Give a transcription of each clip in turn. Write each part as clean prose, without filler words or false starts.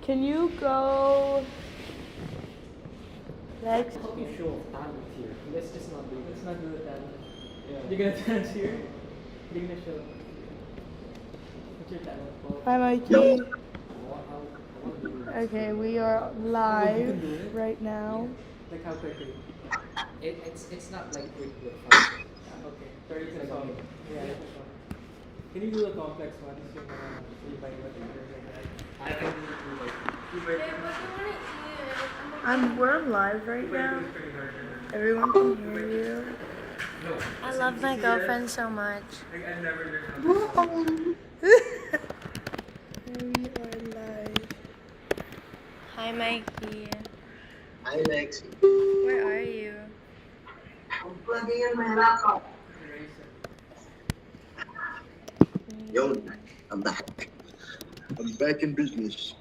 Can you go next? How do you show talent here? Let's just not do it. Let's not do the talent. Yeah. You're gonna dance here? You're gonna show. What's your talent, Paul? Hi, Mikey. Okay, we are live right now. Like how quickly? It's not like quick but fast. Okay. 30 seconds. Yeah. Can you do the complex ones? Yung iba iba things like that? I can do like We're live right now. Everyone can hear you. I love my girlfriend so much. I've never learned how to We are live. Hi, Mikey. Hi, Lexi. Where are you? I'm plugging in my laptop. Yo, I'm back. I'm back in business.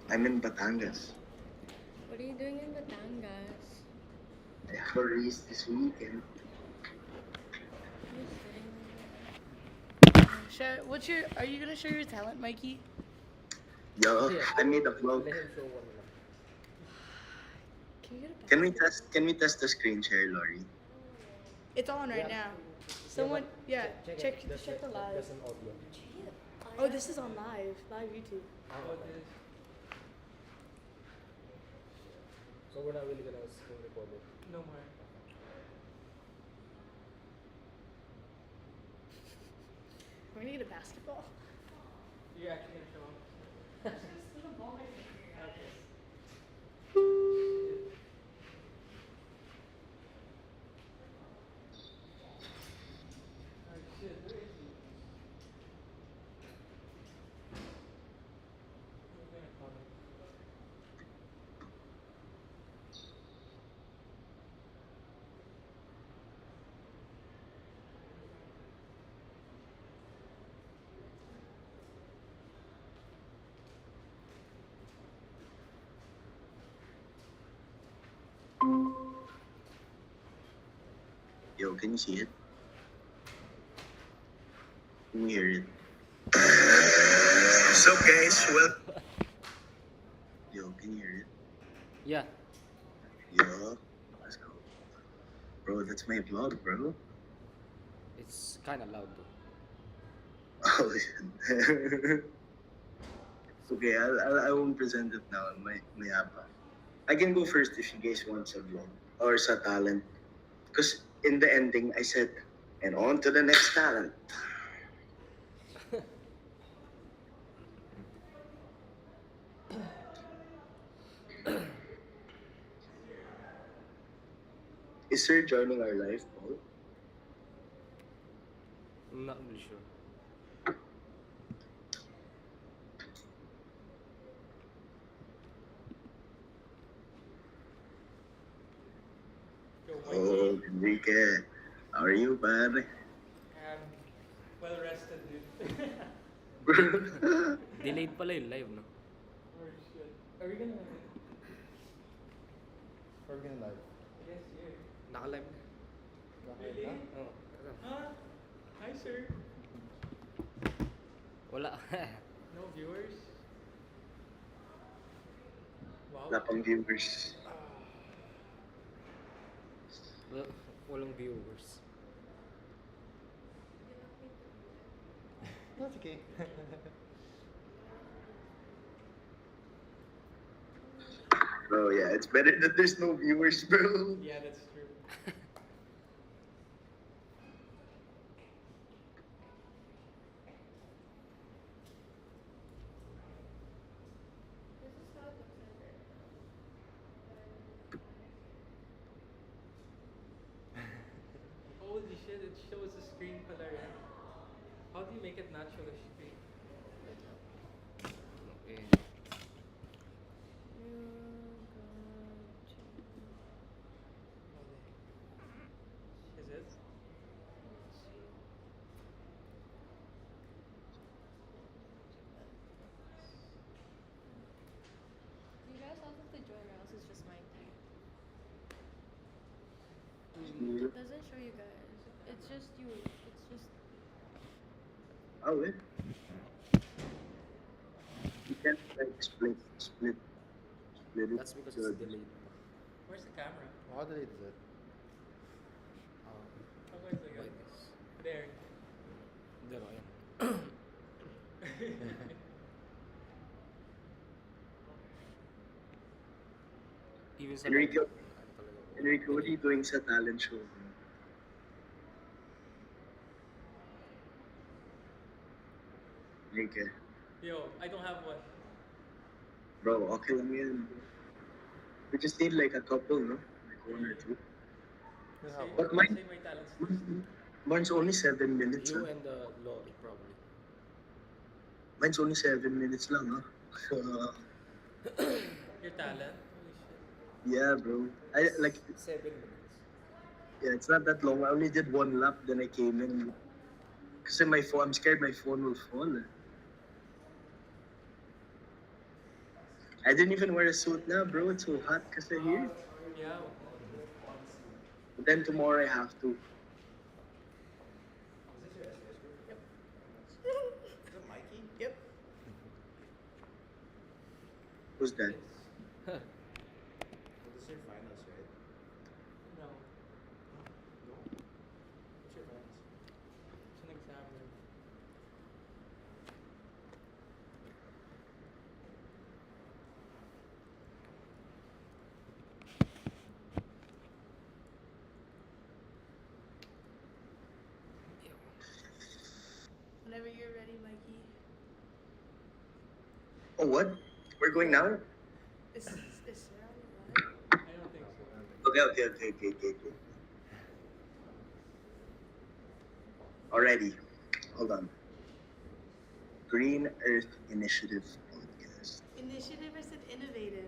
I'm in Batangas. What are you doing in Batangas? I have a race this weekend. Are you gonna show your talent, Mikey? Yo, I made a vlog. Let him show one lang. Can you get a Can we test the screen share, Lori? It's on right now. Someone, check the live. That's an audio. Oh, this is on live YouTube. Oh, this. So we're not really gonna screen record it. No more. We're gonna get a basketball. You're actually gonna show up. Yo, can you see it? Can you hear it? So guys, Yo, can you hear it? Yeah. Yo, let's go. Bro, that's my vlog, bro. It's kind of loud though. Oh, shit. Okay, I won't present it now. My apa. I can go first if you guys want sa vlog or sa talent. Because in the ending, I said, and on to the next talent. Is Sir joining our live, Paul? I'm not really sure. Oh, Enrique. How are you, pare? I'm well rested, dude. Bro. Delayed pala yung live, no? Are we gonna? live? I guess yeah. Naka-live na. Really? Oo. Huh? Hi, sir. Wala. No viewers. Wow. Wala pang viewers. Walang viewers. That's okay. Bro, yeah, it's better that there's no viewers, bro. Yeah, that's true. Holy shit, it shows the screen pala, right? How do you make it not show the screen? Okay. Is it? You guys all have to join or else it's just Mikey. Mm. It doesn't show you guys. It's just you. It's just... Oh, wait. You can like split it. That's because it's Good. delayed pa. Where's the camera? How delayed is it? Oh, where's the Like camera? this. There. Pero ayun. Even sa live, Enrico, ano talaga. Enrico, what are you doing sa talent show? Enrique, Yo, I don't have one. bro, okay lang yan. We just need like a couple, no? Like one or two. Say, But mine- say my talents first. Mine's only 7 minutes. You Huh? and Lori probably. Mine's only 7 minutes lang, huh? Your talent? Holy shit. Yeah, bro. I like. 7 minutes. Yeah, it's not that long. I only did one lap, then I came in. Kasi my phone, I'm scared my phone will fall. I didn't even wear a suit now, bro. It's so hot kasi here. Yeah. But then tomorrow I have to. Yep. Who's that? This is your finals, right? No. No? What's your finals? It's an exam. Whenever you're ready, Mikey. Oh, what? We're going now? Is Sarah alive? I don't think so. Okay. Alrighty. Hold on. Green Earth Initiative podcast. Initiative or said innovative?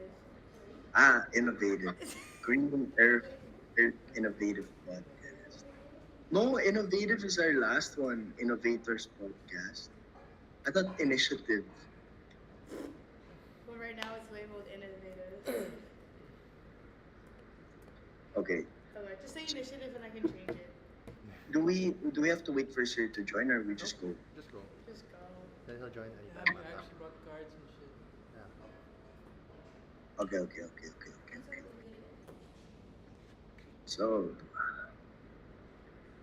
Ah, innovative. Green Earth Innovative podcast. No, innovative is our last one. Innovators podcast. I thought initiative. Well, right now it's labeled innovative. Okay. Okay, just say initiative and I can change it. Do we have to wait for Sir to join or we just go? Just go. Just go. Then he'll join Yeah, anytime. I actually brought cards and shit. Yeah. Okay. So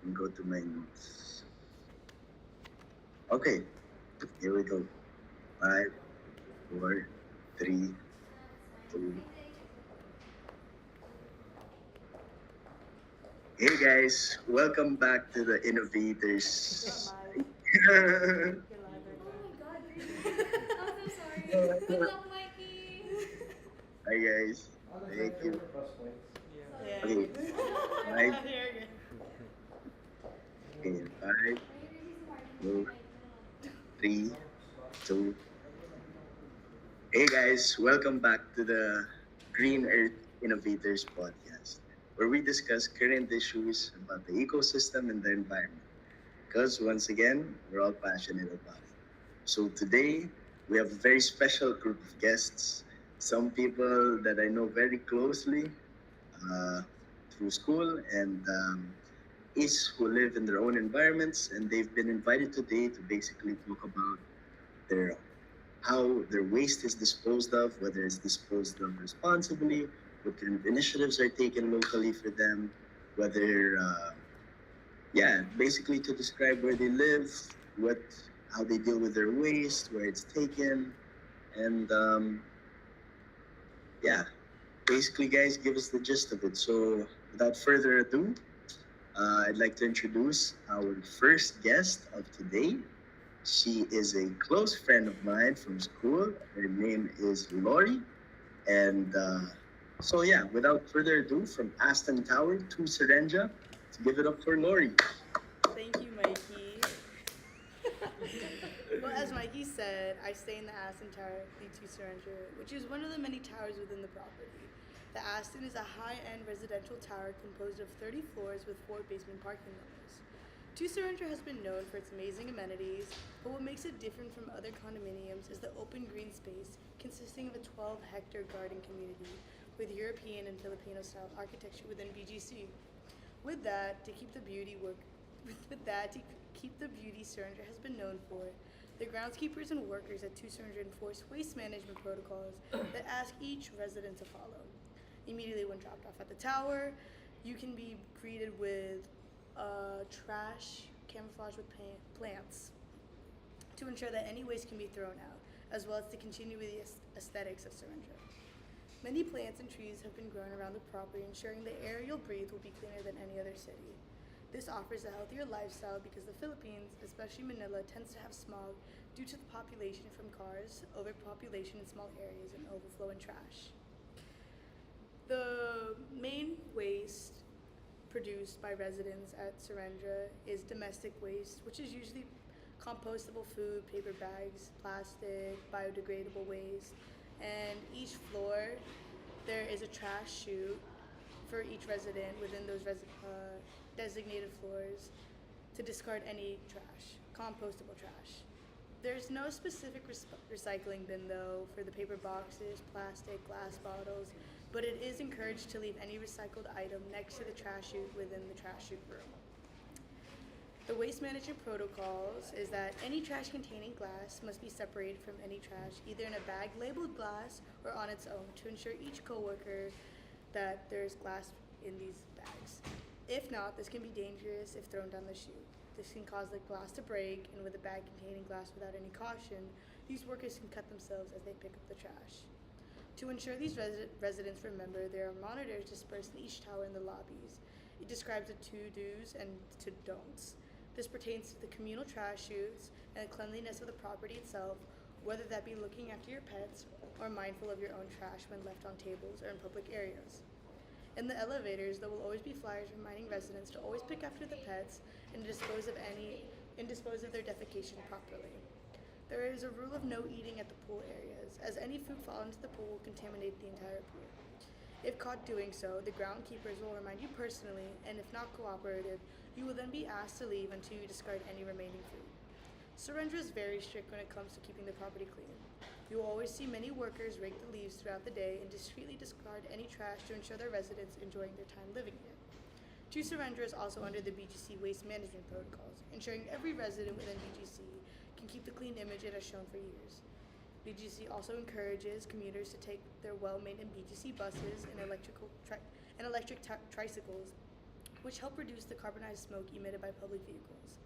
let me go to my notes. Okay, here we go. 5, 4, 3, 2. Hey guys, welcome back to the Innovators. You're live. You're live Oh right my god, I'm so sorry. Good luck, Mikey. Hi guys, thank you. Yeah. Yeah. Okay, Right. Here we go. Okay, 5, 4, 3, 2. Hey guys, welcome back to the Green Earth Innovators podcast, where we discuss current issues about the ecosystem and the environment. Because once again, we're all passionate about it. So today, we have a very special group of guests, some people that I know very closely through school, and is who live in their own environments, and they've been invited today to basically talk about their how their waste is disposed of, whether it's disposed of responsibly, what kind of initiatives are taken locally for them, whether basically to describe where they live, how they deal with their waste, where it's taken, and basically, guys, give us the gist of it. So, without further ado, I'd like to introduce our first guest of today. She is a close friend of mine from school. Her name is Lori. And without further ado, from Aston Tower to Serenja, let's give it up for Lori. Thank you, Mikey. Well, as Mikey said, I stay in the Aston Tower, D2 Surrender, which is one of the many towers within the property. The Aston is a high-end residential tower composed of 30 floors with 4 basement parking levels. 2 Surrender has been known for its amazing amenities, but what makes it different from other condominiums is the open green space consisting of a 12-hectare garden community with European and Filipino-style architecture within BGC. With that, to keep the beauty Surrender has been known for, The groundskeepers and workers at Tucson enforce waste management protocols that ask each resident to follow. Immediately when dropped off at the tower, you can be greeted with trash camouflaged with plants to ensure that any waste can be thrown out, as well as to continue with the aesthetics of Surrender. Many plants and trees have been grown around the property, ensuring the air you'll breathe will be cleaner than any other city. This offers a healthier lifestyle because the Philippines, especially Manila, tends to have smog due to the population from cars, overpopulation in small areas, and overflow in trash. The main waste produced by residents at Surrendra is domestic waste, which is usually compostable food, paper bags, plastic, biodegradable waste, and each floor there is a trash chute for each resident within those designated floors to discard any trash, compostable trash. There's no specific recycling bin though for the paper boxes, plastic, glass bottles, but it is encouraged to leave any recycled item next to the trash chute within the trash chute room. The waste management protocols is that any trash containing glass must be separated from any trash, either in a bag labeled glass or on its own, to ensure each coworker that there's glass in these bags. If not, this can be dangerous if thrown down the chute. This can cause the glass to break, and with a bag containing glass without any caution, these workers can cut themselves as they pick up the trash. To ensure these residents remember, there are monitors dispersed in each tower in the lobbies. It describes the to-dos and to-don'ts. This pertains to the communal trash chutes and the cleanliness of the property itself, whether that be looking after your pets or mindful of your own trash when left on tables or in public areas. In the elevators, there will always be flyers reminding residents to always pick after the pets and dispose of their defecation properly. There is a rule of no eating at the pool areas, as any food fallen into the pool will contaminate the entire pool. If caught doing so, the groundkeepers will remind you personally, and if not cooperative, you will then be asked to leave until you discard any remaining food. Surrender is very strict when it comes to keeping the property clean. You will always see many workers rake the leaves throughout the day and discreetly discard any trash to ensure their residents enjoying their time living here. True Surrender is also under the BGC waste management protocols, ensuring every resident within BGC can keep the clean image it has shown for years. BGC also encourages commuters to take their well-maintained BGC buses and electric tricycles, which help reduce the carbonized smoke emitted by public vehicles.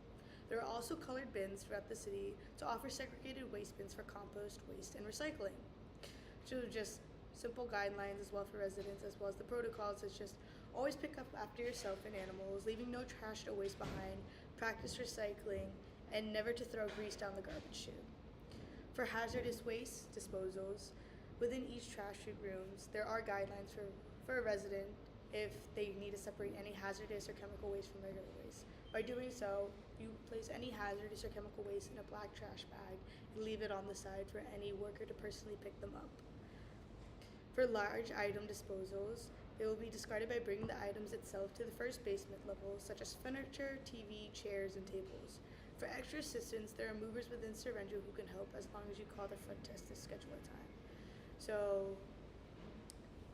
There are also colored bins throughout the city to offer segregated waste bins for compost, waste, and recycling. So just simple guidelines as well for residents, as well as the protocols. It's just always pick up after yourself and animals, leaving no trash or waste behind, practice recycling, and never to throw grease down the garbage chute. For hazardous waste disposals, within each trash chute rooms, there are guidelines for a resident if they need to separate any hazardous or chemical waste from regular waste. By doing so, you place any hazardous or chemical waste in a black trash bag and leave it on the side for any worker to personally pick them up. For large item disposals, they will be discarded by bringing the items itself to the first basement level, such as furniture, TV, chairs, and tables. For extra assistance, there are movers within Surrender who can help as long as you call the front desk to schedule a time. So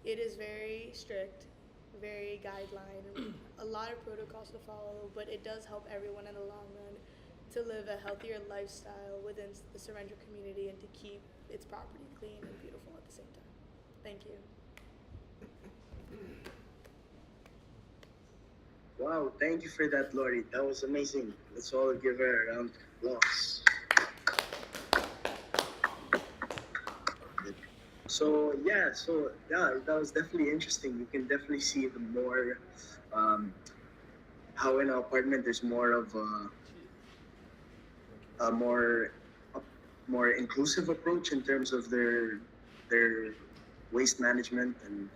it is very strict, very guideline, a lot of protocols to follow, but it does help everyone in the long run to live a healthier lifestyle within the Surrender community and to keep its property clean and beautiful at the same time. Thank you. Wow, thank you for that, Lori. That was amazing. Let's all give her a round of applause. So that was definitely interesting. You can definitely see the more, how in an apartment there's more of a more inclusive approach in terms of their waste management, and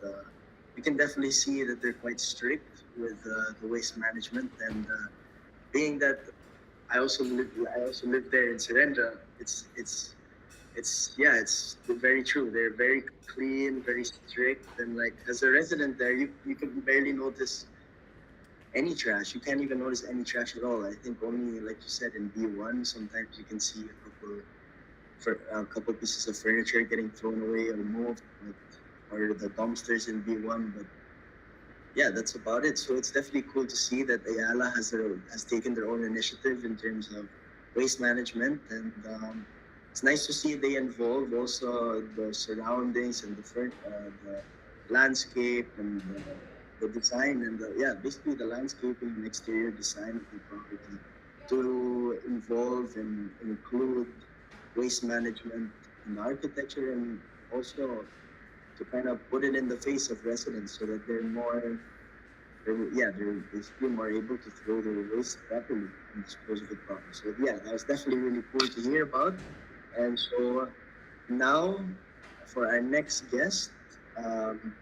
you can definitely see that they're quite strict with the waste management. And being that I also live there in Serendra, it's very true. They're very clean, very strict, and like as a resident there, you can barely notice any trash. You can't even notice any trash at all. I think only, like you said, in B1, sometimes you can see a couple pieces of furniture getting thrown away or moved, or the dumpsters in B1. But yeah, that's about it. So it's definitely cool to see that Ayala has taken their own initiative in terms of waste management, and it's nice to see they involve also the surroundings and the landscape and the design and basically the landscaping and exterior design of the property to involve and include waste management in architecture, and also to kind of put it in the face of residents so that they're basically more able to throw their waste properly and dispose of it properly. So yeah, that was definitely really cool to hear about. And so now for our next guest, um,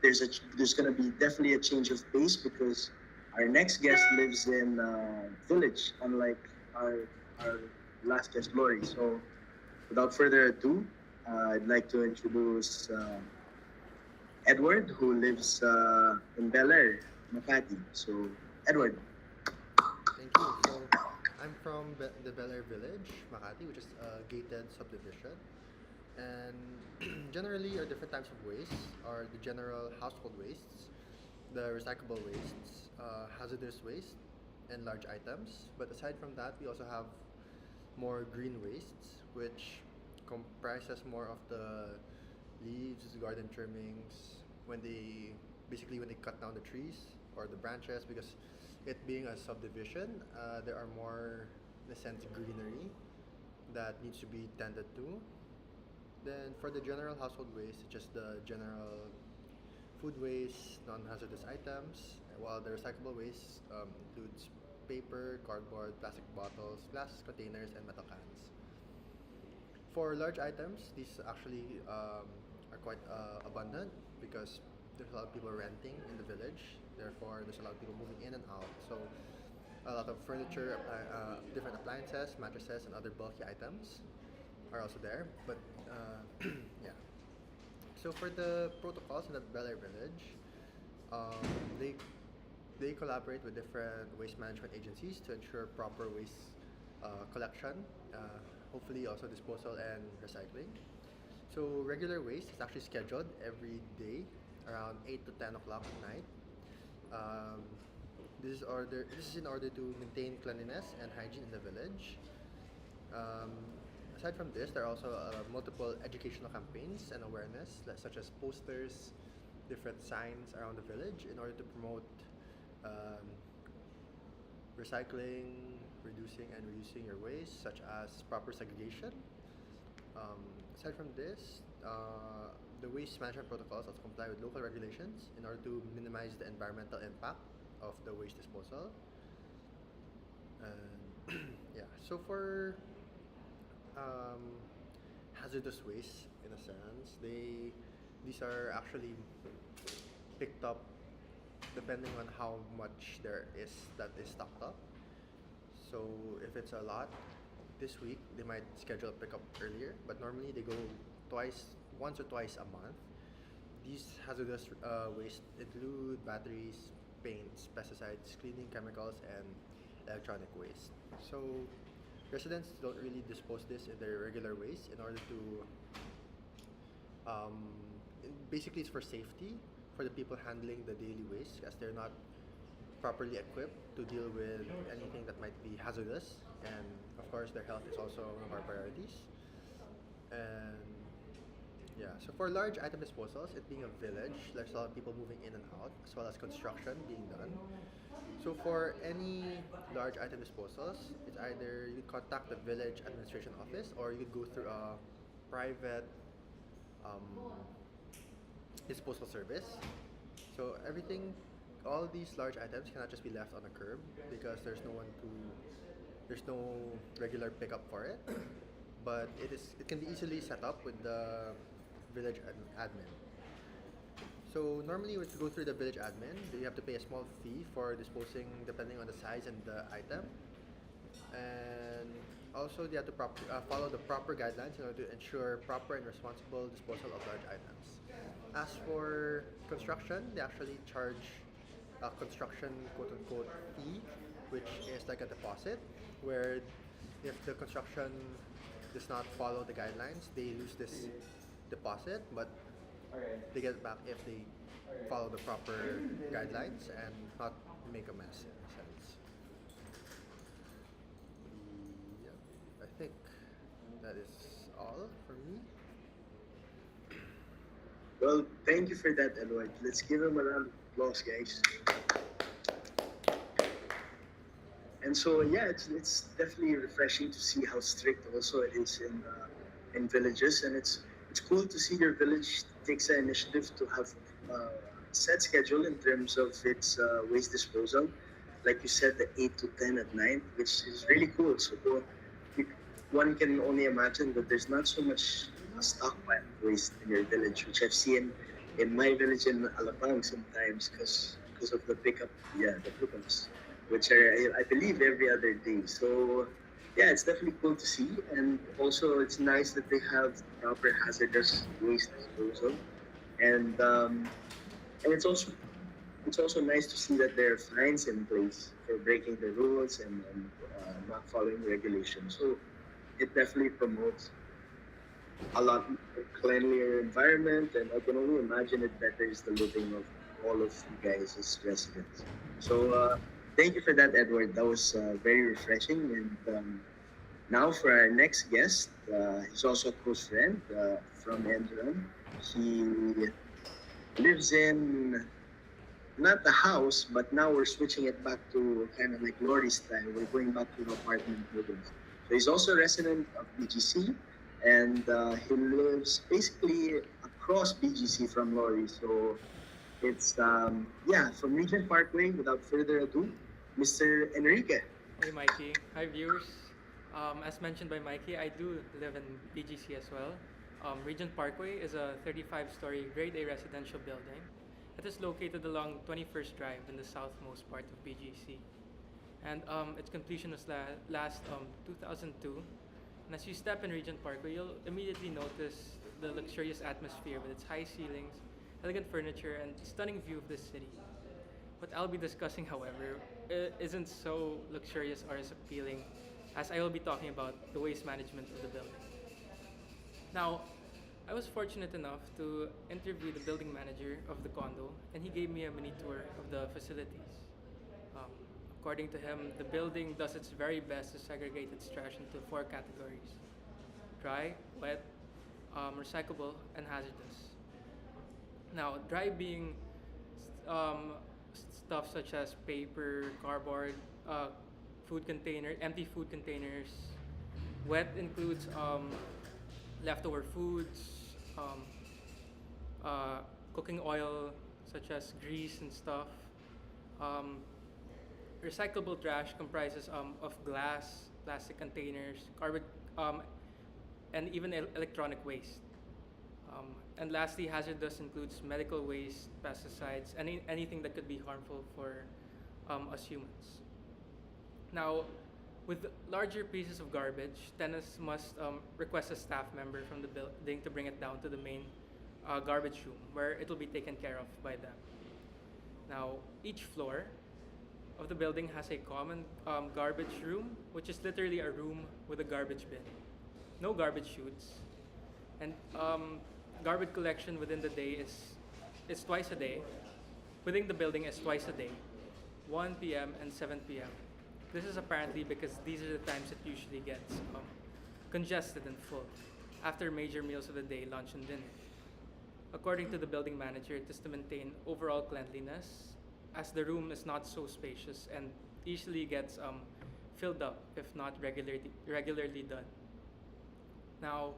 there's gonna be definitely a change of pace because our next guest lives in village, unlike our last guest, Lori. So without further ado, I'd like to introduce Edward, who lives in Bel Air, Makati. So, Edward. Thank you. So, I'm from the Bel Air Village, Makati, which is a gated subdivision. And generally, our different types of waste are the general household wastes, the recyclable wastes, hazardous waste, and large items. But aside from that, we also have more green wastes, which comprises more of the leaves, garden trimmings, when they when they cut down the trees or the branches, because it being a subdivision, there are more, in a sense, greenery that needs to be tended to. Then for the general household waste, just the general food waste, non-hazardous items, while the recyclable waste includes paper, cardboard, plastic bottles, glass containers, and metal cans. For large items, these actually are quite abundant because there's a lot of people renting in the village. Therefore, there's a lot of people moving in and out. So, a lot of furniture, different appliances, mattresses, and other bulky items are also there. But yeah. So for the protocols in the Bel Air Village, um, they they collaborate with different waste management agencies to ensure proper waste collection, hopefully also disposal and recycling. So regular waste is actually scheduled every day around 8 to 10 o'clock at night. Um, this is in order to maintain cleanliness and hygiene in the village. Um, Aside from this, there are also multiple educational campaigns and awareness, such as posters, different signs around the village, in order to promote um, recycling, reducing and reusing your waste, such as proper segregation. Um, Aside from this, the waste management protocols also comply with local regulations in order to minimize the environmental impact of the waste disposal. And yeah, so for um, hazardous waste, in a sense, these are actually picked up depending on how much there is that is stocked up. So if it's a lot this week, they might schedule a pickup earlier, but normally they go once or twice a month. These hazardous waste include batteries, paints, pesticides, cleaning chemicals, and electronic waste. So residents don't really dispose this in their regular waste in order to um, basically it's for safety for the people handling the daily waste, as they're not properly equipped to deal with anything that might be hazardous, and of course their health is also one of our priorities. And yeah, so for large item disposals, it being a village, there's a lot of people moving in and out, as well as construction being done. So for any large item disposals, it's either you could contact the village administration office, or you could go through a private um, disposal service. So all these large items cannot just be left on a curb because there's no regular pickup for it. But it can be easily set up with the village admin. So normally, when you go through the village admin, you have to pay a small fee for disposing, depending on the size and the item, and also they have to follow the proper guidelines in order to ensure proper and responsible disposal of large items. As for construction, they actually charge a construction quote unquote fee, which is like a deposit, where if the construction does not follow the guidelines, they lose this deposit, but they get it back if they follow the proper guidelines and not make a mess, in a sense. think that is all for me. Well, thank you for that, Edward. Let's give him a round of applause, guys. And so yeah, it's definitely refreshing to see how strict also it is in villages, and it's cool to see your village takes the initiative to have set schedule in terms of its waste disposal. Like you said, the 8 to 10 at night, which is really cool. So you, one can only imagine that there's not so much stockpile waste in your village, which I've seen in my village in Alabang sometimes because of the pickup, yeah, the pickups which are I believe every other day. So yeah, it's definitely cool to see, and also it's nice that they have proper hazardous waste disposal, and um, and it's also nice to see that there are fines in place for breaking the rules and not following regulations. So it definitely promotes a lot cleanlier environment, and I can only imagine it betters the living of all of you guys as residents. So thank you for that, Edward. That was very refreshing. And now for our next guest, he's also a close friend from Endron. He lives in not the house, but now we're switching it back to kind of like Lori style. We're going back to apartment buildings. So he's also a resident of BGC, and he lives basically across BGC from Lori. So it's yeah, from Regent Parkway. Without further ado, Mr. Enrique. Hey Mikey, hi viewers. As mentioned by Mikey, I do live in BGC as well. Regent Parkway is a 35-story Grade A residential building. It is located along 21st Drive in the southmost part of BGC. And its completion was last 2002. And as you step in Regent Parkway, you'll immediately notice the luxurious atmosphere with its high ceilings, elegant furniture, and stunning view of the city. What I'll be discussing, however, isn't so luxurious or as appealing, as I will be talking about the waste management of the building. Now, I was fortunate enough to interview the building manager of the condo, and he gave me a mini tour of the facilities. Um, According to him, the building does its very best to segregate its trash into four categories: dry, wet, recyclable, and hazardous. Now, dry being um, stuff such as paper, cardboard, uh, empty food containers. Wet includes leftover foods, uh, cooking oil such as grease and stuff. Um, Recyclable trash comprises of glass, plastic containers, um, and even electronic waste. And lastly, hazardous includes medical waste, pesticides, anything that could be harmful for us humans. Now, with larger pieces of garbage, tenants must request a staff member from the building to bring it down to the main garbage room, where it will be taken care of by them. Now, each floor of the building has a common garbage room, which is literally a room with a garbage bin. No garbage chutes, and garbage collection within the day is twice a day. Within the building is twice a day, 1 p.m. and 7 p.m. This is apparently because these are the times it usually gets congested and full after major meals of the day, lunch and dinner. According to the building manager, it is to maintain overall cleanliness, as the room is not so spacious and easily gets filled up if not regularly done. Now,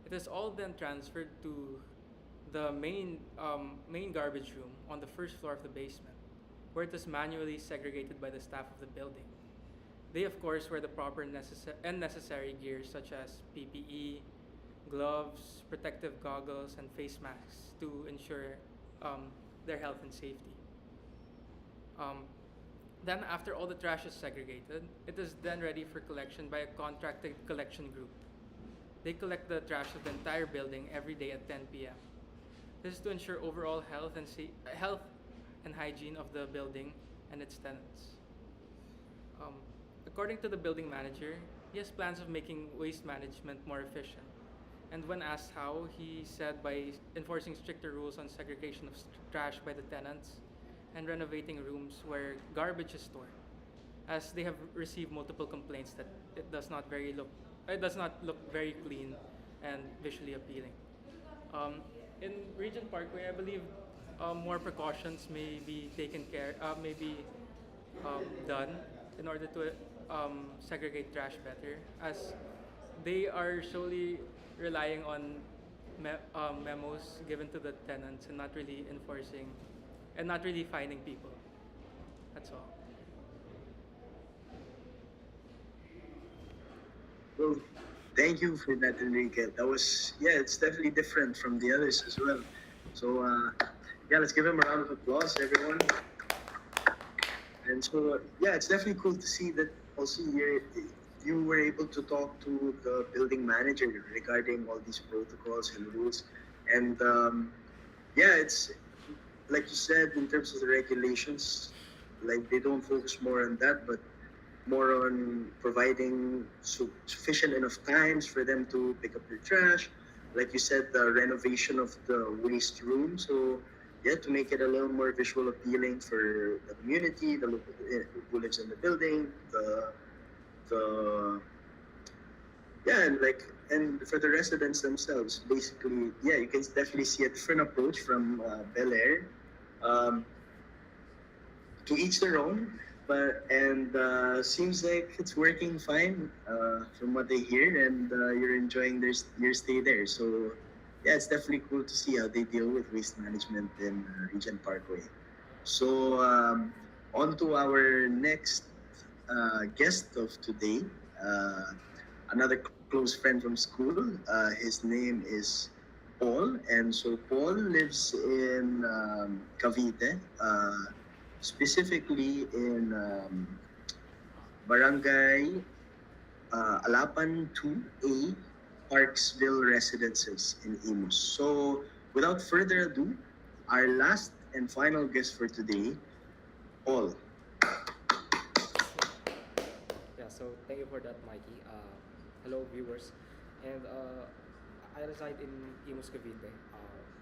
it is all then transferred to the main garbage room on the first floor of the basement, where it is manually segregated by the staff of the building. They, of course, wear the proper and necessary gear such as PPE, gloves, protective goggles, and face masks to ensure their health and safety. Um, then, after all the trash is segregated, it is then ready for collection by a contracted collection group. They collect the trash of the entire building every day at 10 p.m. This is to ensure overall health and hygiene of the building and its tenants. Um, According to the building manager, he has plans of making waste management more efficient. And when asked how, he said by enforcing stricter rules on segregation of trash by the tenants and renovating rooms where garbage is stored, as they have received multiple complaints that it does not very look it does not look very clean and visually appealing. Um, in Regent Parkway, I believe more precautions may be taken care, may be done in order to segregate trash better, as they are solely relying on memos given to the tenants and not really enforcing and not really finding people. That's all. Well, thank you for that, Enrique. That was, yeah, it's definitely different from the others as well. So, yeah, let's give him a round of applause, everyone. And so, yeah, it's definitely cool to see that also you were able to talk to the building manager regarding all these protocols and rules. And yeah, it's like you said, in terms of the regulations, like they don't focus more on that, but more on providing sufficient enough times for them to pick up their trash. Like you said, the renovation of the waste room. So yeah, to make it a little more visual appealing for the community, the local who lives in the building, the yeah, and like and for the residents themselves, basically, yeah, you can definitely see a different approach from Bel Air. Um, to each their own, but and seems like it's working fine from what I hear, and you're enjoying your stay there. So yeah, it's definitely cool to see how they deal with waste management in Regent Parkway. So on to our next guest of today, uh, another close friend from school. His name is Paul, and so Paul lives in Cavite, specifically in Barangay Alapan 2A, Parksville Residences in Imus. So, without further ado, our last and final guest for today, Paul. Yeah, so thank you for that, Mikey. Hello, viewers. And I reside in Imus, Cavite.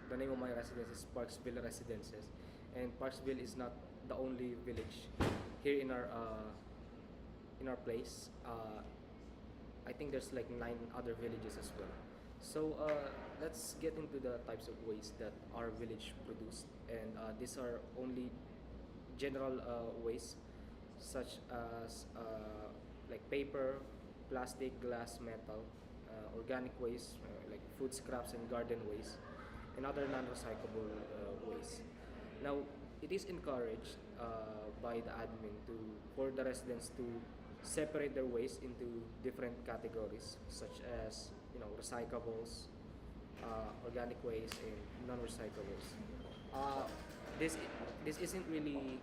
The name of my residence is Parksville Residences. And Parksville is not the only village here in our place. I think there's like 9 other villages as well. So let's get into the types of waste that our village produced, and these are only general waste such as like paper, plastic, glass, metal, organic waste like food scraps and garden waste, and other non-recyclable waste. Now, it is encouraged by the admin to for the residents to separate their waste into different categories, such as recyclables, organic waste, and non-recyclables. Uh, this this isn't really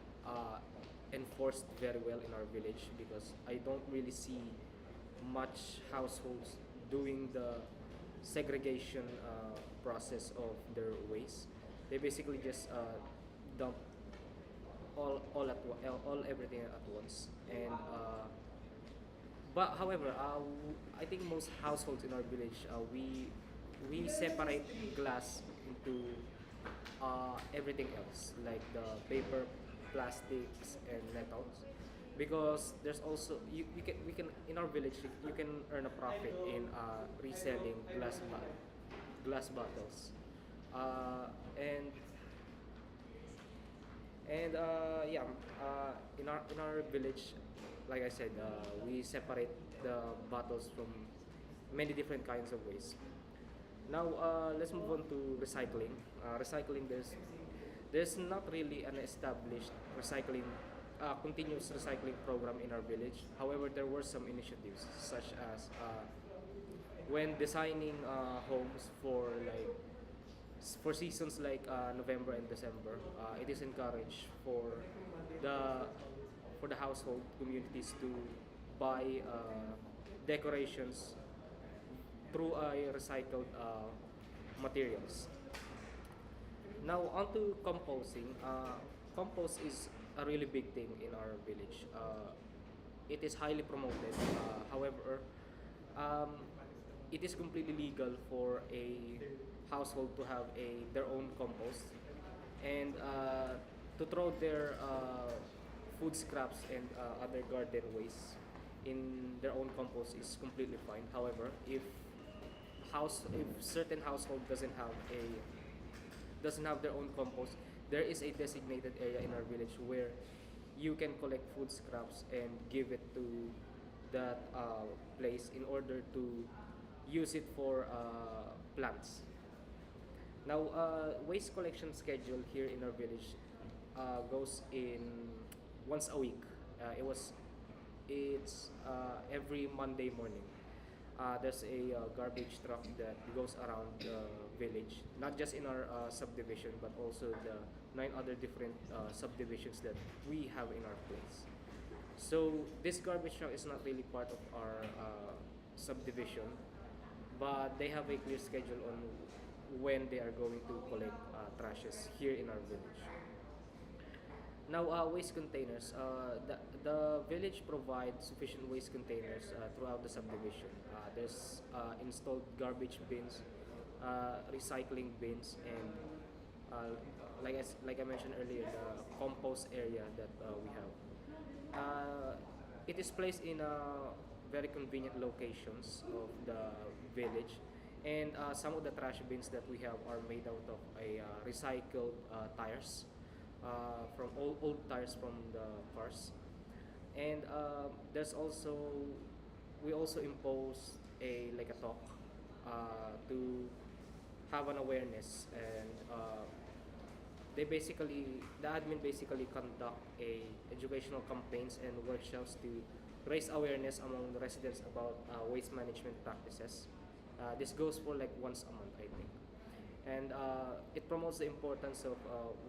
enforced very well in our village because I don't really see much households doing the segregation process of their waste. They basically just dump all everything at once, and but however, I think most households in our village, we separate glass into everything else, like the paper, plastics, and metals, because there's also you can we can in our village you can earn a profit in reselling glass bottles, and yeah, in our village, like I said, we separate the bottles from many different kinds of waste. Now let's move on to recycling. Recycling, there's not really an established recycling continuous recycling program in our village. However, there were some initiatives such as when designing homes for for seasons like November and December, it is encouraged the for the household communities to buy decorations through recycled materials. Now, on to composting. Compost is a really big thing in our village. It is highly promoted. However, um, it is completely legal for a household to have their own compost and to throw their food scraps and other garden waste in their own compost is completely fine. However, if certain household doesn't have their own compost, there is a designated area in our village where you can collect food scraps and give it to that place in order to use it for plants. Now, waste collection schedule here in our village goes in once a week. It's every Monday morning. There's a garbage truck that goes around the village, not just in our subdivision, but also the 9 other different subdivisions that we have in our place. So this garbage truck is not really part of our subdivision, but they have a clear schedule on when they are going to collect trashes here in our village. Now, waste containers. The village provides sufficient waste containers throughout the subdivision. There's installed garbage bins, recycling bins, and like I mentioned earlier, the compost area that we have. It is placed in very convenient locations of the village, and some of the trash bins that we have are made out of a recycled tires from old tires from the cars. And there's also we also impose a like a talk to have an awareness, and the admin basically conduct a educational campaigns and workshops to raise awareness among the residents about waste management practices. This goes for like once a month, I think, and it promotes the importance of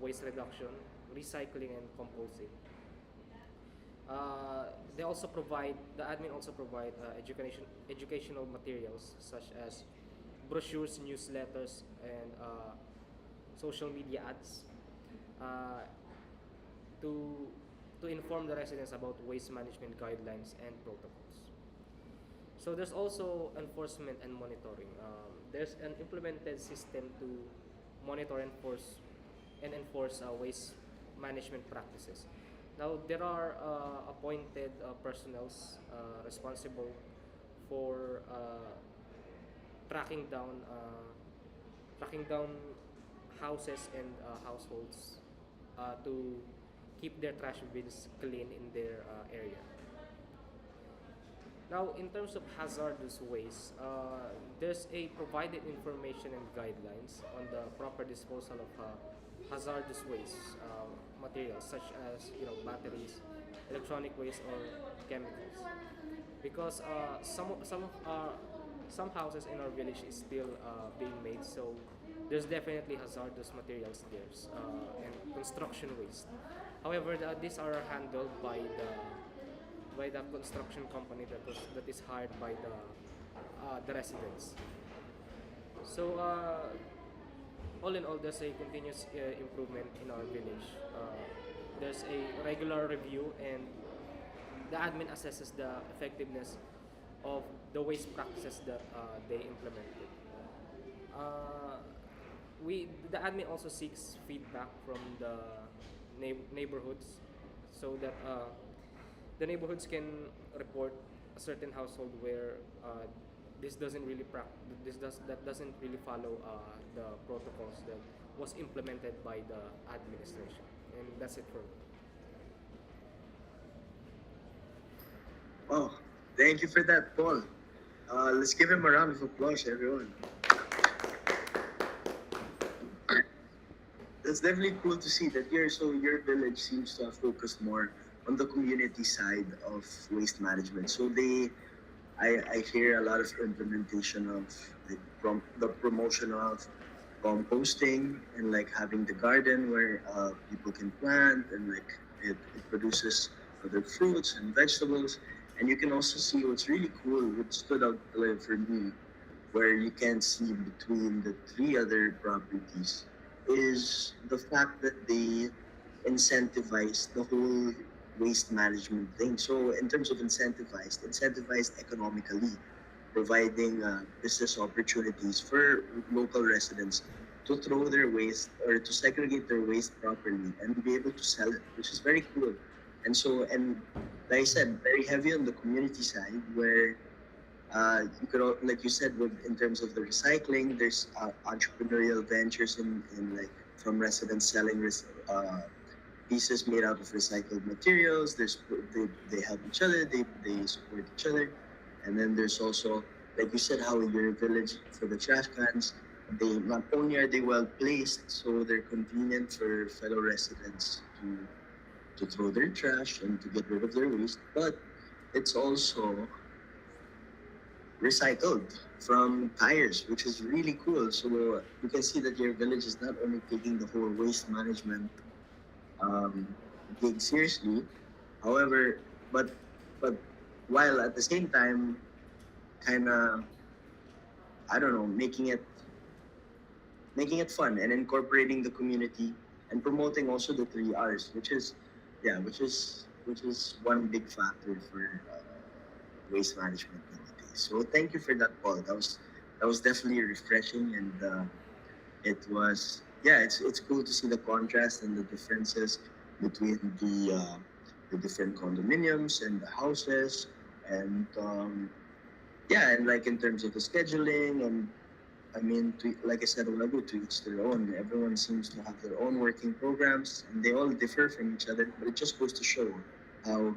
waste reduction, recycling, and composting. The admin also provide educational materials such as brochures, newsletters, and social media ads uh, to to inform the residents about waste management guidelines and protocols. So there's also enforcement and monitoring. There's an implemented system to monitor and enforce waste management practices. Now there are appointed responsible for tracking down uh, tracking down houses and households to keep their trash bins clean in their area. Now, in terms of hazardous waste, there's a provided information and guidelines on the proper disposal of hazardous waste materials such as batteries, electronic waste, or chemicals. Because some houses in our village is still being made, so there's definitely hazardous materials there and construction waste. However, these are handled by the construction company that is hired by the residents. So all in all, there's a continuous improvement in our village. There's a regular review, and the admin assesses the effectiveness of the waste practices that they implemented. Uh, the admin also seeks feedback from the neighborhoods, so that the neighborhoods can report a certain household where this doesn't really that doesn't really follow the protocols that was implemented by the administration. And that's it for me. Oh, thank you for that, Paul. Let's give him a round of applause, everyone. That's definitely cool to see that your village seems to have focused more on the community side of waste management. So I hear a lot of implementation of the promotion of composting, and like having the garden where people can plant, and like it produces other fruits and vegetables. And you can also see what's really cool, what stood out for me, where you can see between the 3 other properties, is the fact that they incentivize the whole waste management thing. So in terms of incentivized economically, providing business opportunities for local residents to throw their waste or to segregate their waste properly and be able to sell it, which is very cool. And so, and like I said, very heavy on the community side, where like you said, in terms of the recycling, there's entrepreneurial ventures in like from residents selling pieces made out of recycled materials. They help each other, they support each other, and then there's also, like you said, how in your village for the trash cans, they not only are they well placed, so they're convenient for fellow residents to throw their trash and to get rid of their waste, but it's also recycled from tires, which is really cool. So you can see that your village is not only taking the whole waste management um, gig seriously, however, but but while at the same time, kind of, I don't know, making it fun and incorporating the community and promoting also the three R's, which is, yeah, which is one big factor for waste management nowadays. So thank you for that, Paul. That was definitely refreshing, and it was, yeah, it's cool to see the contrast and the differences between the different condominiums and the houses, and yeah, and like in terms of the scheduling, and I mean, like I said a while ago, to each their own. Everyone seems to have their own working programs, and they all differ from each other. But it just goes to show how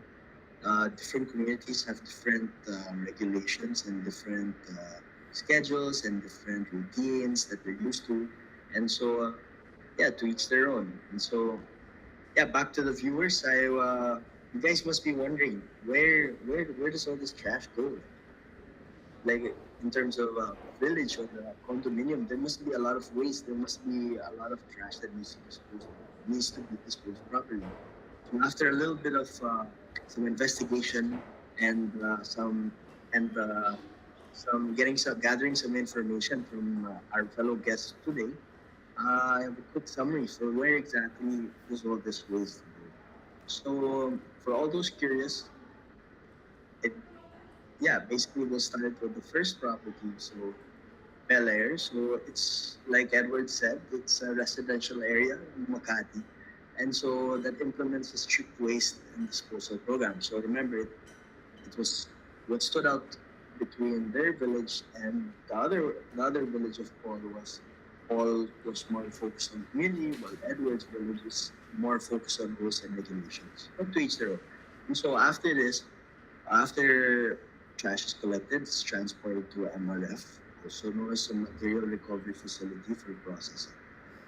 different communities have different regulations and different schedules and different routines that they're used to, and so yeah, to each their own. And so yeah, back to the viewers. You guys must be wondering where does all this trash go? Like in terms of village or condominium, there must be a lot of waste. There must be a lot of trash that needs to be disposed properly. So after a little bit of some investigation and some gathering some information from our fellow guests today, I have a quick summary for where exactly does all this waste go. So for all those curious, it yeah, basically we'll start with the first property. So Bel Air. So it's like Edward said, it's a residential area in Makati. And so that implements a strict waste and disposal program. So remember, it was what stood out between their village and the other village of Paul was more focused on community, while Edward's village is more focused on rules and regulations. But to each their own. And so after trash is collected, it's transported to MRF, also known as a material recovery facility for processing.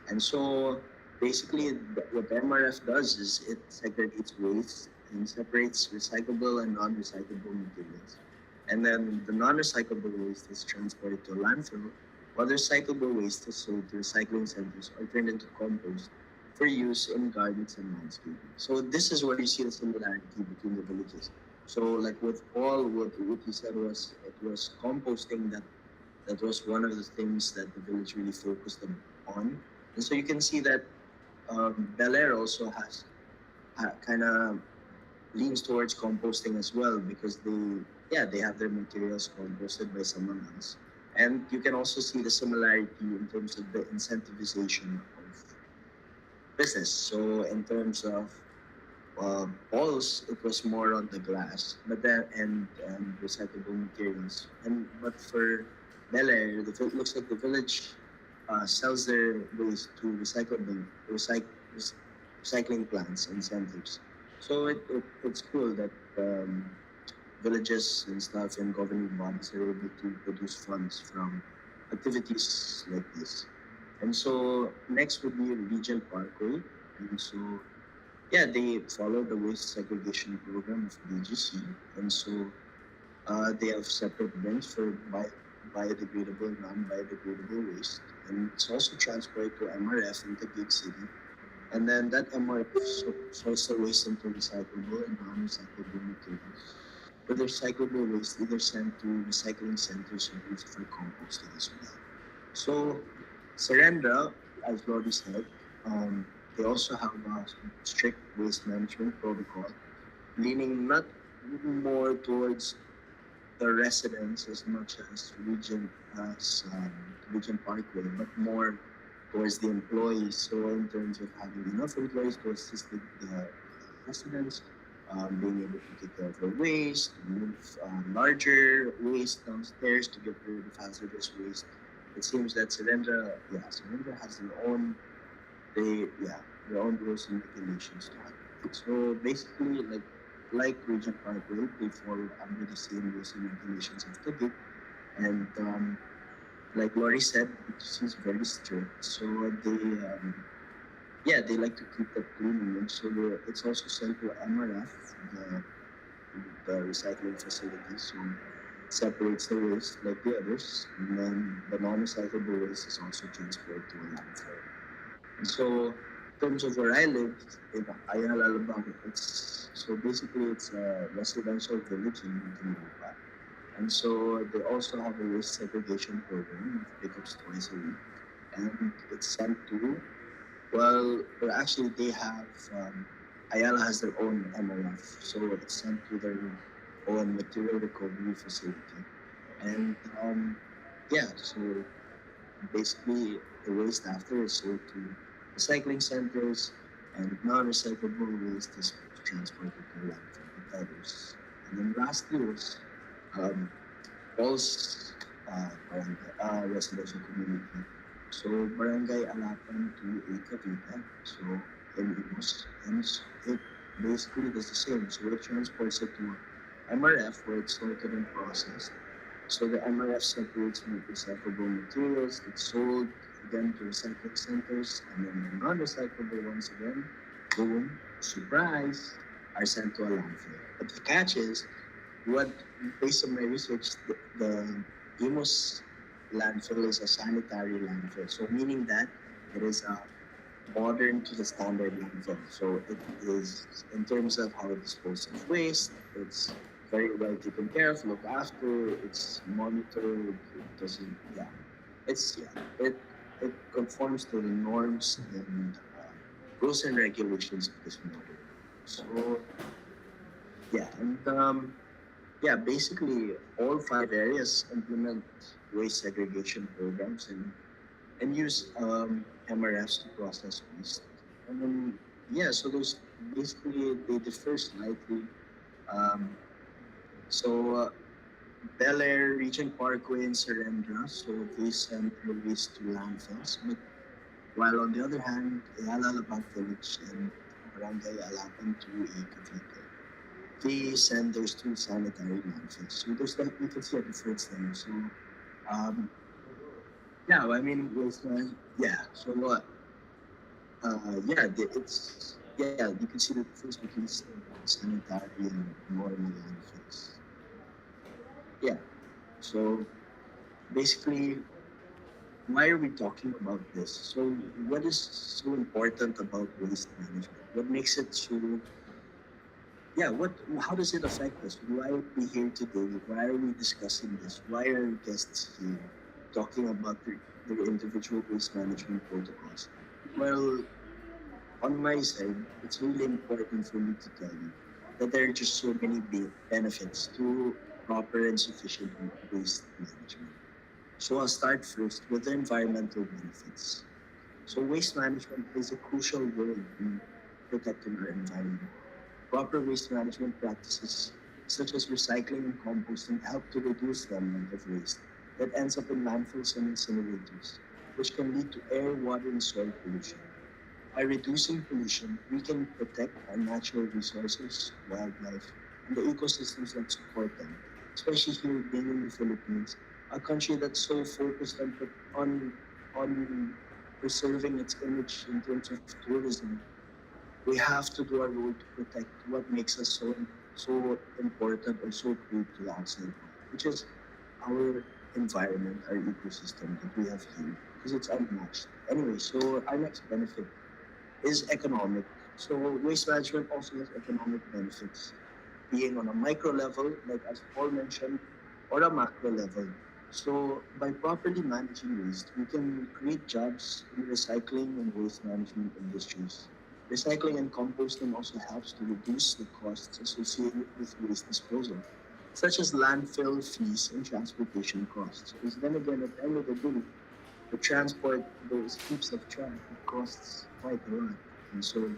And so basically, what MRF does is it segregates waste and separates recyclable and non-recyclable materials. And then the non-recyclable waste is transported to a landfill, while the recyclable waste is sold to recycling centers or turned into compost for use in gardens and landscaping. So this is where you see the similarity between the villages. So like with Paul, what he said was it was composting that was one of the things that the village really focused on. And so you can see that Bel Air also has kind of leans towards composting as well, because they have their materials composted by someone else. And you can also see the similarity in terms of the incentivization of business. So in terms of balls, it was more on the glass, but then and recyclable materials. And but for Bel Air, looks like the village sells their waste to recycling plants and centers. So it's cool that villages and stuff and governing bodies are able to produce funds from activities like this. And so next would be Regent Parkway. And so yeah, they follow the waste segregation program of BGC, and so they have separate bins for biodegradable and non-biodegradable waste, and it's also transported to MRF in Taguig City, and then that MRF sorts the waste into recyclable and non-recyclable materials. With the recyclable waste either sent to recycling centers or used for composting as well. So Serendra, as Lodi said, they also have a strict waste management protocol, leaning not more towards the residents as much as Region Parkway, but more towards the employees. So in terms of having enough employees to assist the residents, being able to take care of their waste, move larger waste downstairs to get rid of hazardous waste. It seems that Serendra has their own rules and regulations to handle it. So basically, like Regent Parkway, they fall under the same rules and regulations of the gig. And like Lori said, she's very strict. So they like to keep that clean image. So it's also sent to MRF, the recycling facility. So it separates the waste like the others, and then the non-recyclable waste is also transferred to a landfill. And so, in terms of where I live in Ayala, Alabang, it's a residential village in Muntinlupa. And so they also have a waste segregation program with pickups twice a week. And it's sent to, actually they have, Ayala has their own MOF. So it's sent to their own material recovery facility. And so basically the waste after is sold to recycling centers, and non-recyclable waste is transported to landfill with others. And then lastly was um, Paul's residential community. So Barangay Alapan to A Cavite. So in Imus, and it basically does the same. So it transports it to MRF where it's sorted and processed. So the MRF separates recyclable materials. It's sold again to recycling centers, and then the non-recyclable ones again, boom, surprise, are sent to a landfill. But the catch is, what based on my research, the Imus landfill is a sanitary landfill. So meaning that it is a modern to the standard landfill. So it is in terms of how it disposes of waste, it's very well taken care of, looked after, it's monitored, it doesn't it it conforms to the norms and rules and regulations of this model. So basically all five areas implement waste segregation programs and use MRFs to process waste. And then so those basically they differ slightly. Um, so Bel Air, Regent Parkway, and Serendra, so they send their waste to landfills. But while on the other hand, Ayala Alabang Village and Barangay Alapan to A Cavite, they send theirs to sanitary landfills. So there's that you can see a difference there. So um, I mean, So you can see the difference between sanitary and normal landfills. Yeah. So basically, why are we talking about this? So what is so important about waste management? What makes it so? What? How does it affect us? Why are we here today? Why are we discussing this? Why are guests here talking about their individual waste management protocols? Well, on my side, it's really important for me to tell you that there are just so many benefits to proper and sufficient waste management. So I'll start first with the environmental benefits. So waste management plays a crucial role in protecting our environment. Proper waste management practices such as recycling and composting help to reduce the amount of waste that ends up in landfills and incinerators, which can lead to air, water, and soil pollution. By reducing pollution, we can protect our natural resources, wildlife, and the ecosystems that support them. Especially here being in the Philippines, a country that's so focused on preserving its image in terms of tourism, we have to do our role to protect what makes us so important or so great to the outside world, which is our environment, our ecosystem that we have here, because it's unmatched. Anyway, so our next benefit is economic. So waste management also has economic benefits, being on a micro level, like as Paul mentioned, or a macro level. So by properly managing waste, we can create jobs in recycling and waste management industries. Recycling and composting also helps to reduce the costs associated with waste disposal, such as landfill fees and transportation costs. Because then again, at the end of the day, to transport those heaps of trash, it costs quite a lot. And so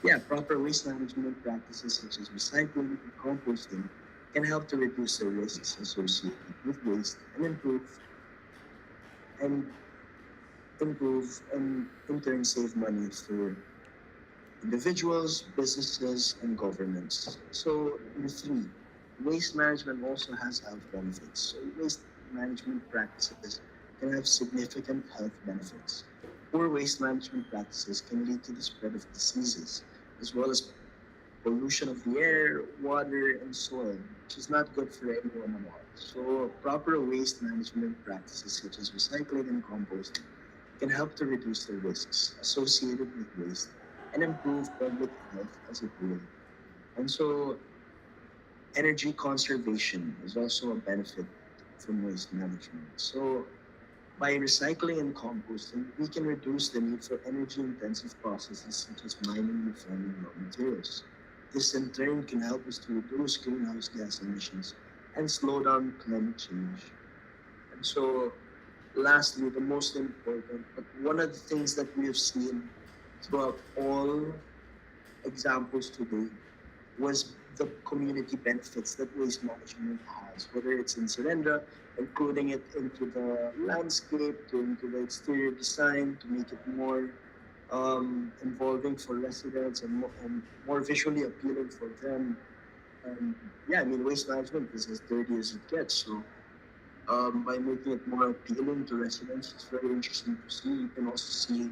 Yeah, proper waste management practices such as recycling and composting can help to reduce the risks associated with waste and and improve and in turn save money for individuals, businesses, and governments. So, number three, waste management also has health benefits. So, waste management practices can have significant health benefits. Poor waste management practices can lead to the spread of diseases, as well as pollution of the air, water, and soil, which is not good for anyone involved. So, proper waste management practices such as recycling and composting can help to reduce the risks associated with waste and improve public health as a whole. And so, energy conservation is also a benefit from waste management. So, by recycling and composting, we can reduce the need for energy intensive processes such as mining and refining raw materials. This in turn can help us to reduce greenhouse gas emissions and slow down climate change. And so, lastly, the most important, but one of the things that we have seen throughout all examples today was the community benefits that waste management has, whether it's in Surrender, including it into the landscape, to into the exterior design to make it more involving for residents and more visually appealing for them. And yeah, I mean, waste management is as dirty as it gets. So by making it more appealing to residents, it's very interesting to see. You can also see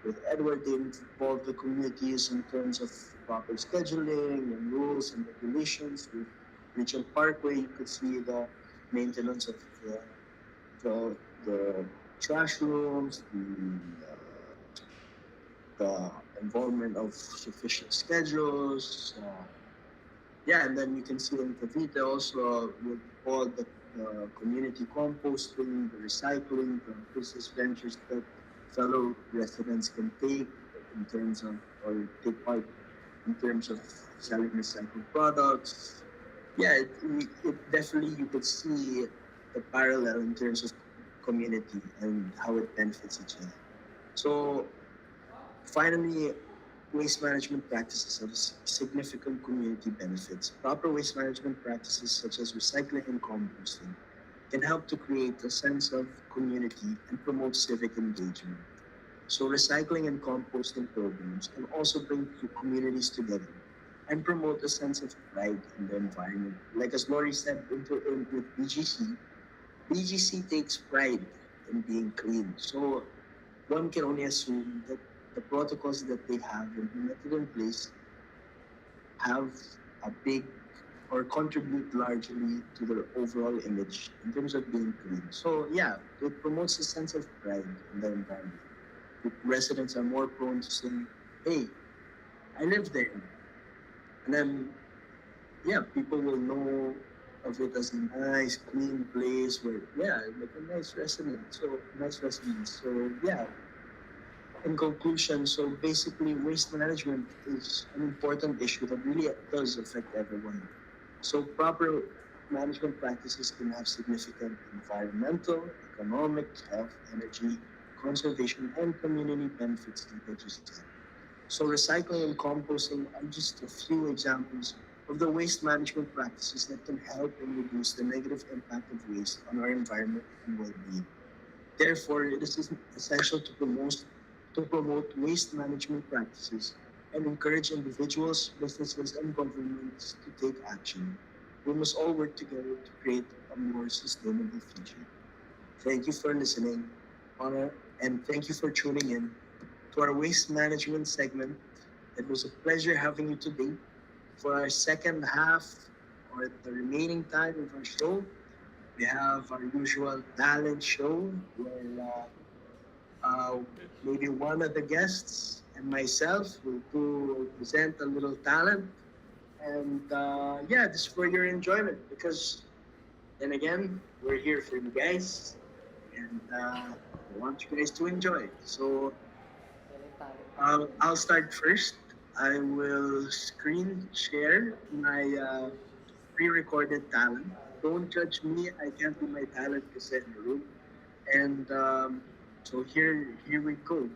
with Edward, they involve the communities in terms of proper scheduling and rules and regulations. With Regional Parkway, you could see the maintenance of the, the trash rooms, the involvement of sufficient schedules. Yeah, and then you can see in Cavite also with all the community composting, the recycling, the business ventures that fellow residents can take in terms of or take part in terms of selling recycled products. Yeah, it definitely you could see the parallel in terms of community and how it benefits each other. So finally, waste management practices have significant community benefits. Proper waste management practices such as recycling and composting can help to create a sense of community and promote civic engagement. So recycling and composting programs can also bring communities together and promote a sense of pride in the environment. Like as Lori said with BGC, BGC takes pride in being clean. So one can only assume that the protocols that they have implemented in place have a big or contribute largely to their overall image in terms of being clean. So yeah, it promotes a sense of pride in the environment. The residents are more prone to saying, hey, I live there. And then yeah, people will know of it as a nice, clean place where yeah, like a nice resident. So nice residents. So yeah, in conclusion, so basically, waste management is an important issue that really does affect everyone. So, proper management practices can have significant environmental, economic, health, energy, conservation, and community benefits, like I just said. So, recycling and composting are just a few examples of the waste management practices that can help and reduce the negative impact of waste on our environment and well being. Therefore, it is essential to promote waste management practices and encourage individuals, businesses, and governments to take action. We must all work together to create a more sustainable future. Thank you for listening, Honor, and thank you for tuning in to our waste management segment. It was a pleasure having you today for our second half or the remaining time of our show. We have our usual talent show where maybe one of the guests and myself will present a little talent. And yeah, this is for your enjoyment because then again, we're here for you guys and we want you guys to enjoy. So I'll start first. I will screen share my pre-recorded talent. Don't judge me. I can't do my talent because I'm in the room. And so here we go.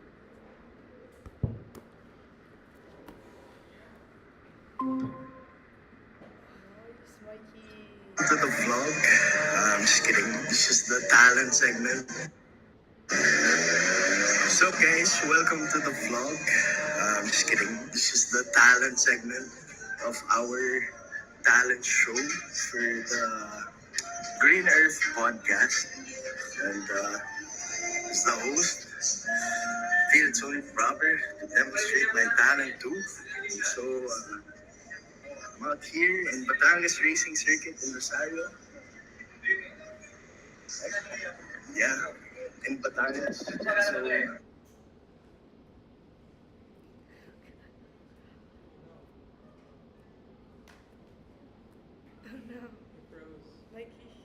Nice, Mikey. To the vlog. Just kidding. This is the talent segment. So guys, welcome to the vlog. Just kidding. This is the talent segment of our talent show for the Green Earth podcast. And as the host, feel it's only proper to demonstrate my talent too. So I'm out here in Batangas Racing Circuit in Rosario. Yeah, in Batangas. So Oh no, It froze. Mikey.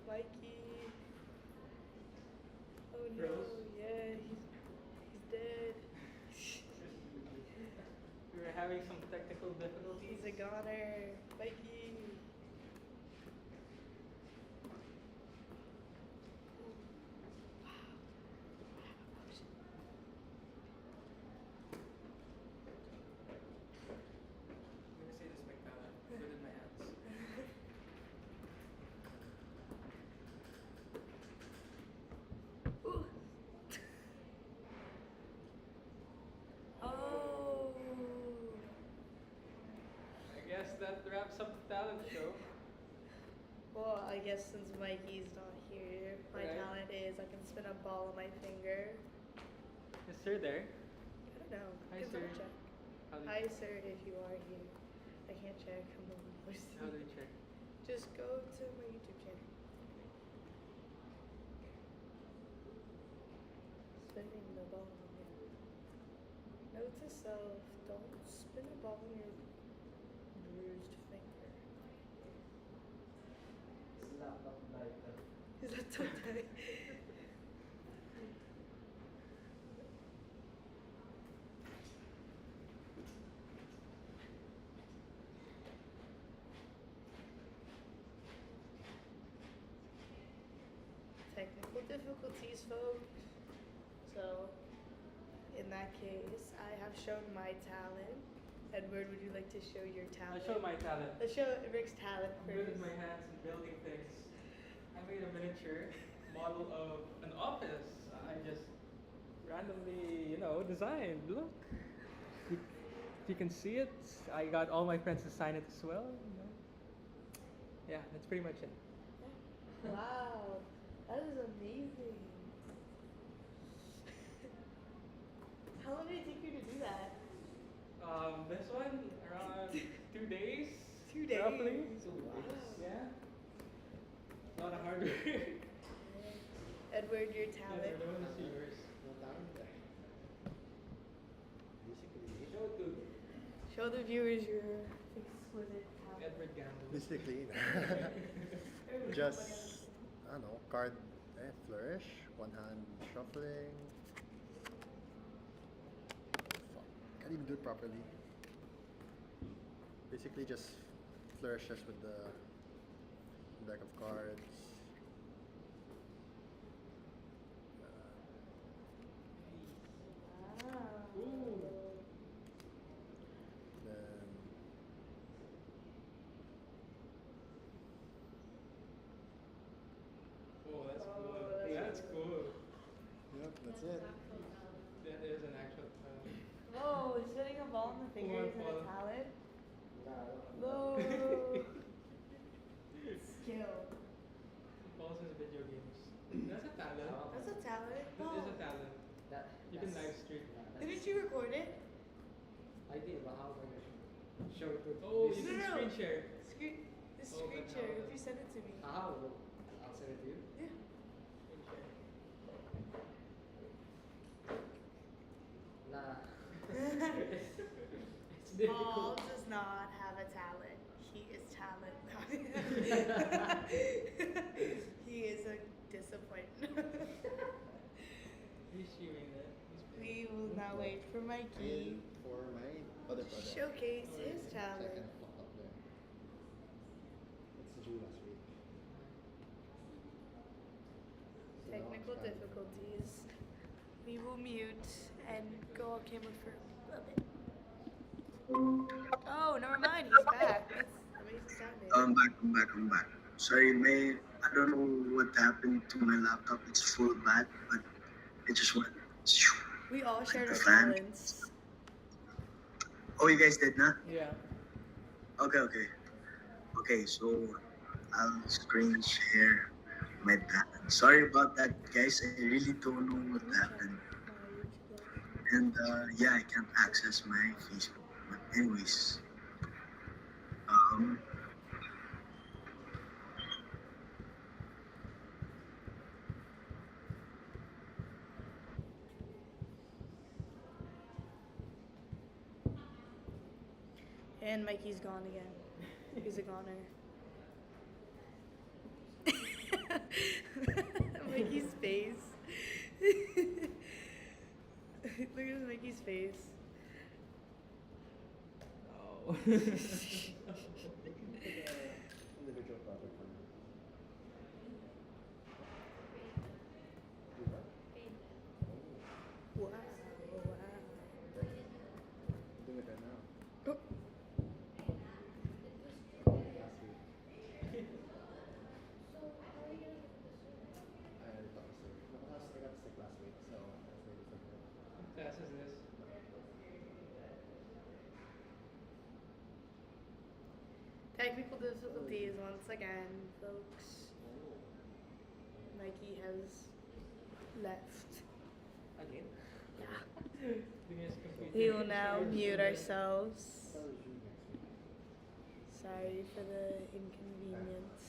Mikey. Oh no, Froze? yeah, he's dead. We were having some technical difficulties. He's a goner. Mikey. I'm gonna say this my talent. Good in my hands. Ooh. Oh. I guess that wraps up the talent show. Well, I guess since Mikey's not here, my Right. talent is I can spin a ball on my finger. Is sir there? I don't know. Hi, Can someone sir. check? How do Hi, sir, if you are here. I can't check. I'm the one person. How do we check? Just go to my YouTube channel. Spinning the ball on your. Note to self: don't spin a ball on your bruised finger. Is that something? Technical difficulties, folks. So, in that case, I have shown my talent. Edward, would you like to show your I talent? show my talent. Let's show Rick's talent I'm good first. with my hands and building things. I made a miniature model of an office. I just randomly, designed. Look. If you can see it, I got all my friends to sign it as well. Yeah, that's pretty much it. Wow, that is amazing. How long did it take you to do that? This one around 2 days. 2 days. Roughly. Wow. Yeah. A lot of hard work. Edward, your Yeah, talent. I want to see yours. Basically, Show the viewers your exquisite talent. Edward Gamble. Basically, just, I don't know, card flourish, one hand shuffling. Fuck, can't even do it properly. Basically, just flourishes with the deck of cards. Wow. Ooh. Then Oh, that's Oh, cool. that's That's cool. yep, that's it. That is an actual Whoa, spinning a ball on the finger One isn't a ball. talent? Whoa. Skill. Falls in video games. That's a talent. That's a talent. That is a Oh. talent. You can live stream. Didn't you record it? I did, but how am I going to show it to Oh, this? you can No, no. screen share. Screen, the Oh, screen but share. how- If you send it to me. How? I'll send it to you. Yeah. Screen share. Nah. Paul It's difficult. does not have a talent. He is talent. He is a disappointment. He's streaming that. We will now wait for Mikey. And for my other product. Showcase his So I talent. can fuck up there. you last week. So now Technical it's fine. difficulties. We will mute and go off camera for a bit. Oh, never mind. He's back. That's amazing sounding. I'm back. Sorry, may I don't know what happened to my laptop. It's full bat, but it just went shoo, We all like shared the our fan. talents. Oh, you guys did not? Yeah. Okay. So I'll screen share my talent. Sorry about that, guys. I really don't know what Can you check happened. my YouTube? And yeah, I can't access my Facebook. But anyways, um, And Mikey's gone again. He's a goner. Mikey's face. Look at Mikey's face. Oh. Individual project for me. Do what? Wow. I'm doing it right now. Wow. Last week. I thought it was sick. No, I got sick last week, so that's maybe something. What class is this? Technical difficulties once again, folks. Mikey has left. Again? Yeah. Because computer We will is now charged mute today. ourselves. That was you next week. Sorry for the inconvenience.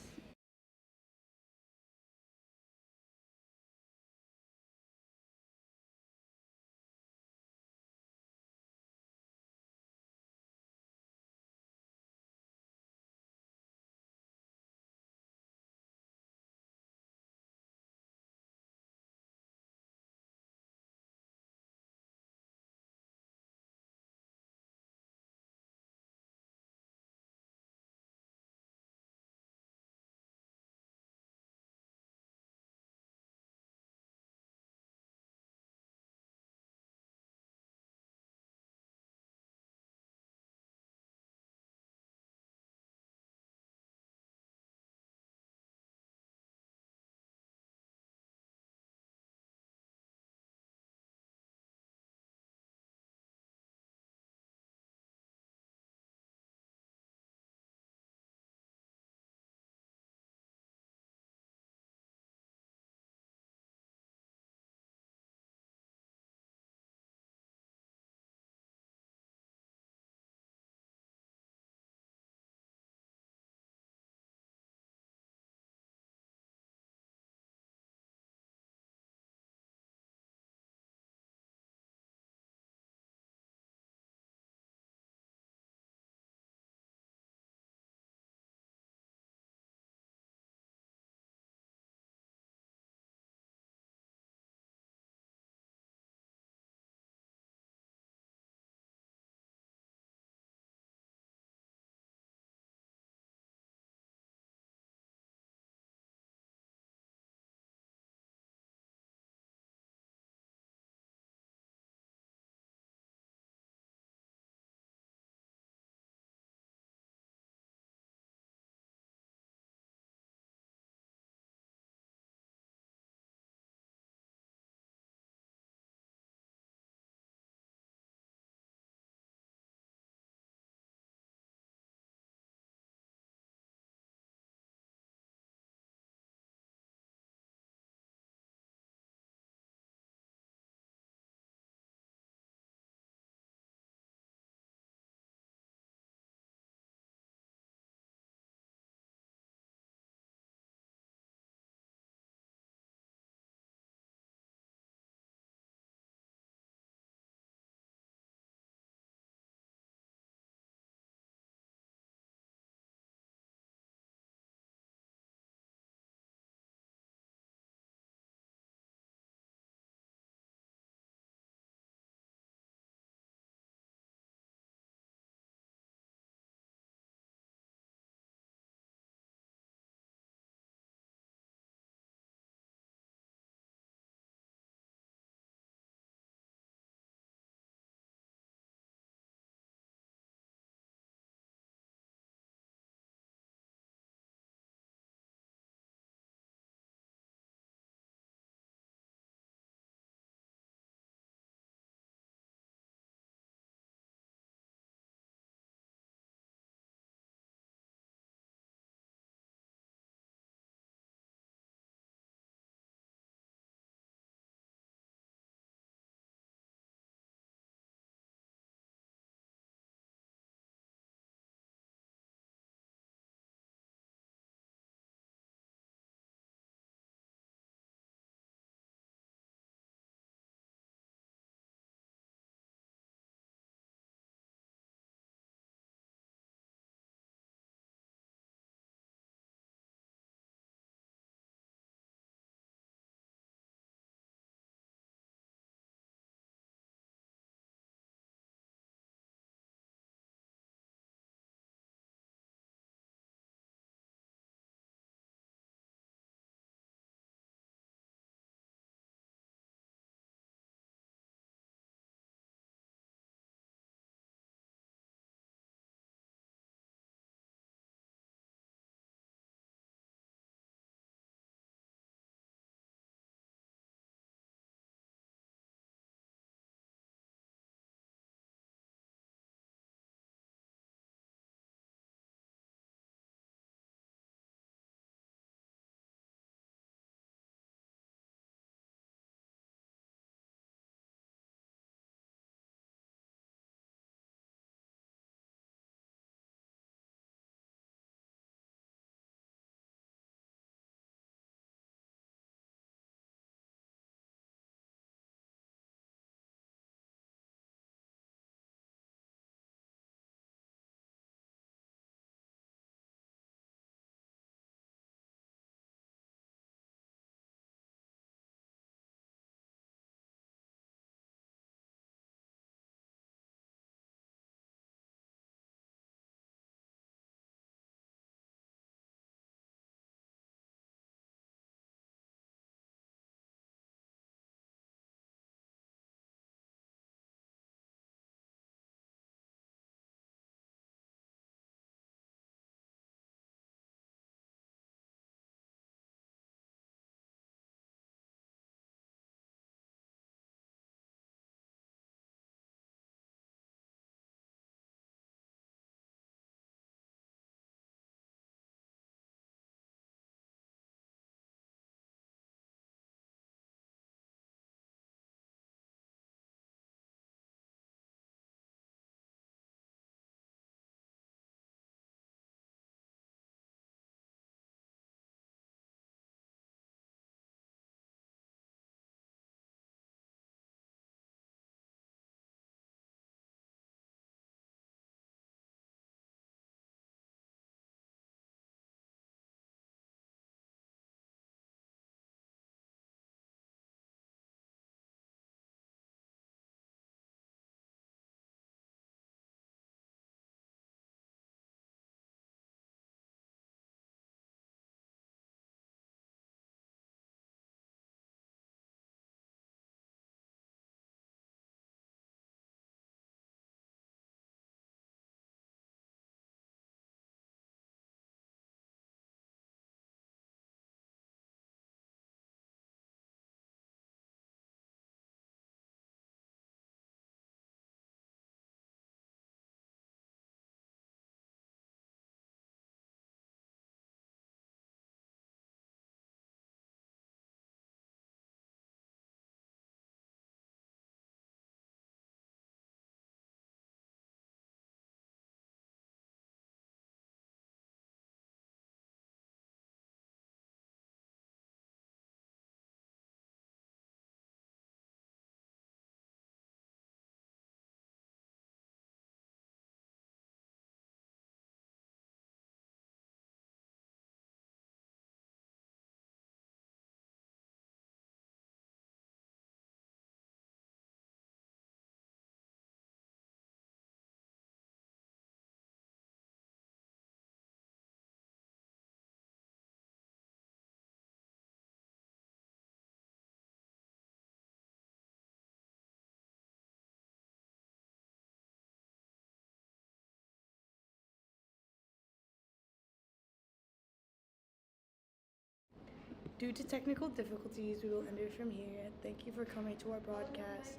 Due to technical difficulties, we will end it from here. Thank you for coming to our broadcast.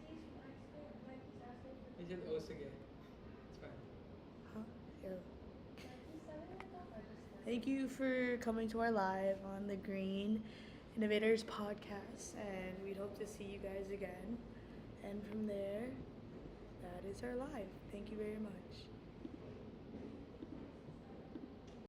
I said os again. It's fine. Huh? Yeah. Thank you for coming to our live on the Green Innovators podcast, and we'd hope to see you guys again. And from there, that is our live. Thank you very much.